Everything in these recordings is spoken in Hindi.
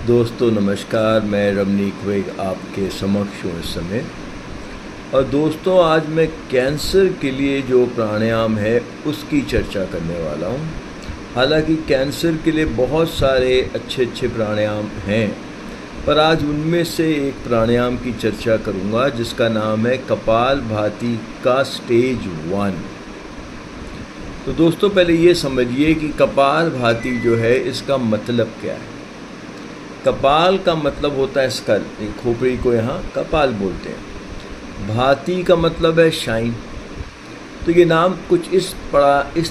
दोस्तों नमस्कार, मैं रमनीक वेग आपके समक्ष हूँ इस समय। और दोस्तों आज मैं कैंसर के लिए जो प्राणायाम है उसकी चर्चा करने वाला हूँ। हालांकि कैंसर के लिए बहुत सारे अच्छे प्राणायाम हैं, पर आज उनमें से एक प्राणायाम की चर्चा करूँगा जिसका नाम है कपालभाति का स्टेज 1। तो दोस्तों पहले ये समझिए कि कपालभाति जो है इसका मतलब क्या है। कपाल का मतलब होता है स्कल, खोपड़ी को यहाँ कपाल बोलते हैं। भाति का मतलब है शाइन। तो ये नाम कुछ इस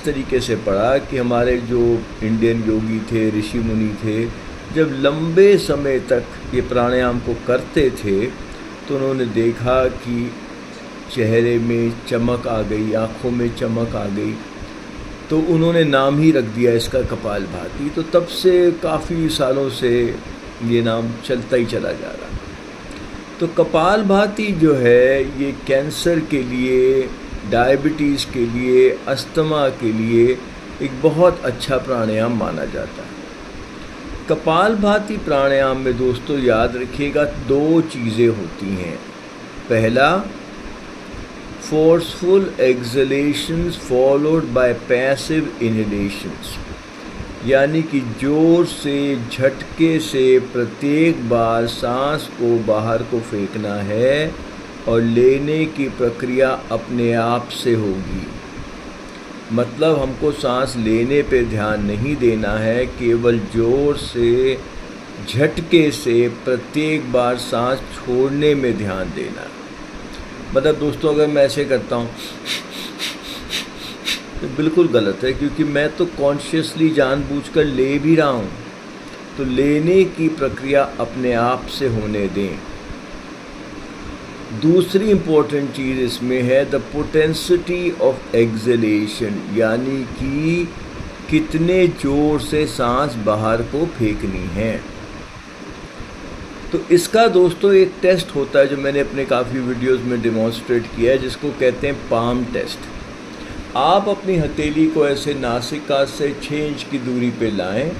तरीके से पड़ा कि हमारे जो इंडियन योगी थे, ऋषि मुनि थे, जब लंबे समय तक ये प्राणायाम को करते थे तो उन्होंने देखा कि चेहरे में चमक आ गई, आँखों में चमक आ गई, तो उन्होंने नाम ही रख दिया इसका कपालभाति। तो तब से काफ़ी सालों से ये नाम चलता ही चला जा रहा है। तो कपालभाति जो है ये कैंसर के लिए, डायबिटीज़ के लिए, अस्थमा के लिए एक बहुत अच्छा प्राणायाम माना जाता है। कपालभाति प्राणायाम में दोस्तों याद रखिएगा 2 चीज़ें होती हैं। पहला, फोर्सफुल एक्सलेशंस फॉलोड बाय पैसिव इनहेलेशंस, यानी कि जोर से, झटके से प्रत्येक बार सांस को बाहर को फेंकना है और लेने की प्रक्रिया अपने आप से होगी। मतलब हमको सांस लेने पे ध्यान नहीं देना है, केवल जोर से, झटके से प्रत्येक बार सांस छोड़ने में ध्यान देना है। मतलब दोस्तों अगर मैं ऐसे करता हूँ तो बिल्कुल गलत है, क्योंकि मैं तो कॉन्शियसली जानबूझकर ले भी रहा हूँ। तो लेने की प्रक्रिया अपने आप से होने दें। दूसरी इम्पोर्टेंट चीज़ इसमें है द पोटेंसिटी ऑफ एक्सलेशन, यानी कि कितने जोर से सांस बाहर को फेंकनी है। तो इसका दोस्तों एक टेस्ट होता है जो मैंने अपने काफ़ी वीडियोस में डेमोन्स्ट्रेट किया है, जिसको कहते हैं पाम टेस्ट। आप अपनी हथेली को ऐसे नासिका से 6 इंच की दूरी पे लाएं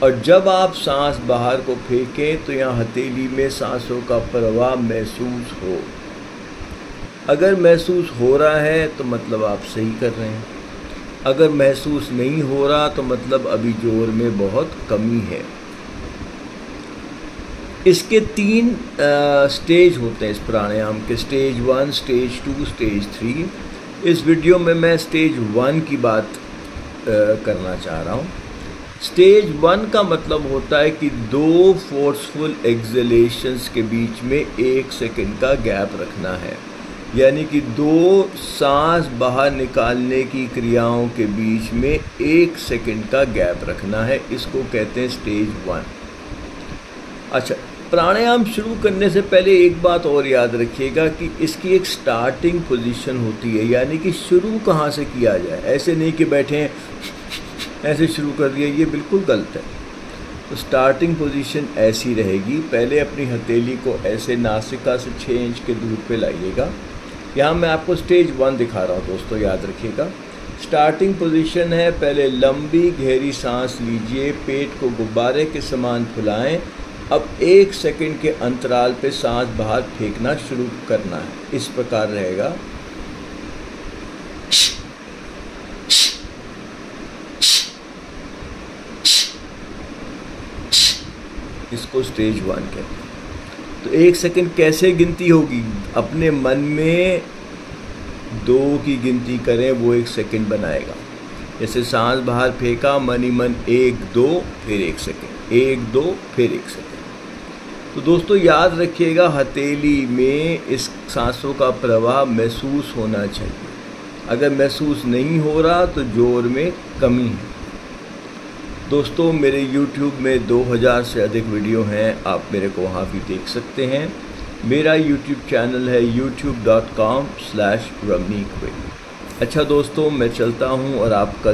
और जब आप सांस बाहर को फेंकें तो यहाँ हथेली में सांसों का प्रवाह महसूस हो। अगर महसूस हो रहा है तो मतलब आप सही कर रहे हैं, अगर महसूस नहीं हो रहा तो मतलब अभी जोर में बहुत कमी है। इसके 3 स्टेज होते हैं इस प्राणायाम के, स्टेज 1, स्टेज 2, स्टेज 3। इस वीडियो में मैं स्टेज 1 की बात करना चाह रहा हूँ। स्टेज 1 का मतलब होता है कि 2 फोर्सफुल एक्सलेशंस के बीच में 1 सेकंड का गैप रखना है, यानी कि 2 सांस बाहर निकालने की क्रियाओं के बीच में 1 सेकंड का गैप रखना है। इसको कहते हैं स्टेज 1। अच्छा, प्राणायाम शुरू करने से पहले एक बात और याद रखिएगा कि इसकी एक स्टार्टिंग पोजीशन होती है, यानी कि शुरू कहाँ से किया जाए। ऐसे नहीं कि बैठे हैं ऐसे शुरू कर दिया, ये बिल्कुल गलत है। तो स्टार्टिंग पोजीशन ऐसी रहेगी। पहले अपनी हथेली को ऐसे नासिका से 6 इंच के दूर पे लाइएगा। यहाँ मैं आपको स्टेज 1 दिखा रहा हूँ दोस्तों, याद रखिएगा। स्टार्टिंग पोजीशन है, पहले लंबी गहरी सांस लीजिए, पेट को गुब्बारे के समान फुलाएं। अब 1 सेकंड के अंतराल पे सांस बाहर फेंकना शुरू करना है। इस प्रकार रहेगा। इसको स्टेज 1 कहते हैं। तो 1 सेकंड कैसे गिनती होगी? अपने मन में 2 की गिनती करें, वो 1 सेकंड बनाएगा। जैसे सांस बाहर फेंका, मन ही मन 1 2 फिर 1 सेकंड, 1 2 फिर 1 सेकंड। तो दोस्तों याद रखिएगा हथेली में इस सांसों का प्रवाह महसूस होना चाहिए। अगर महसूस नहीं हो रहा तो जोर में कमी है। दोस्तों मेरे YouTube में 2000 से अधिक वीडियो हैं, आप मेरे को वहाँ भी देख सकते हैं। मेरा YouTube चैनल है youtube.com/ramneekweg। अच्छा दोस्तों मैं चलता हूँ और आपका